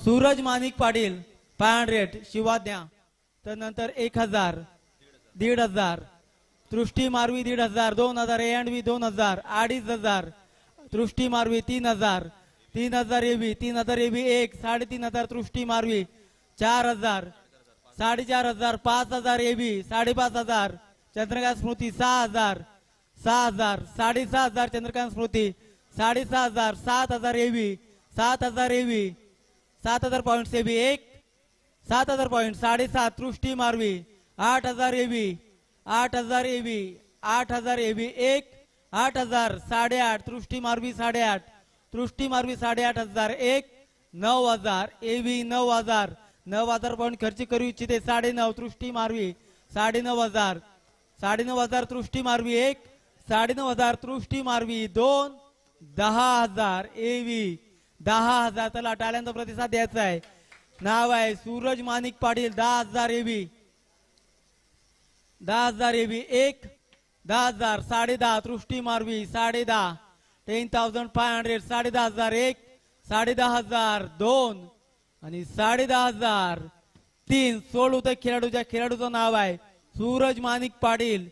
सूरज माणिक पाटील 500 शिवाज्ञा. त्यानंतर 1000, 1500. दृष्टी मारवी 1500, 2000 A&B 2000, 2500. दृष्टी मारवी 3000, 3000 AB, 3000 AB 1, 3500. दृष्टी मारवी 4000, 4500, 5000 AB, 5500. चंद्रकांत स्मृती 6000, 6000, 6500. चंद्रकांत स्मृती 6500, 7000 AB, 7000 AB, 7000 points AB 1, 7000 point 7.5. दृष्टी मारवी 8000 AB, 8000 AB, 8000 AB 1, 8000, 8.5. दृष्टी मारवी 8.5, दृष्टी मारवी 8.500 1, 9000 AB 9000, 9000 पॉइंट खर्च करू इच्छिते 9.5. दृष्टी मारवी 9.500, 9.500. दृष्टी मारवी 1, 9.500. दृष्टी मारवी 2, 10,000 AB, 10,000. त्याला टाळ्यांचा प्रतिसाद द्यायचा आहे. नाव आहे सूरज माणिक पाटील. 10,000 AB, 10,000 AB 1, 10,000, 10.5. दृष्टी मारवी 10.5, 10,500, 10,500 1, 10,500 2 आणि 10,500 3. 16 खेळाडूच्या खेळाडूचं नाव आहे सूरज माणिक पाटील.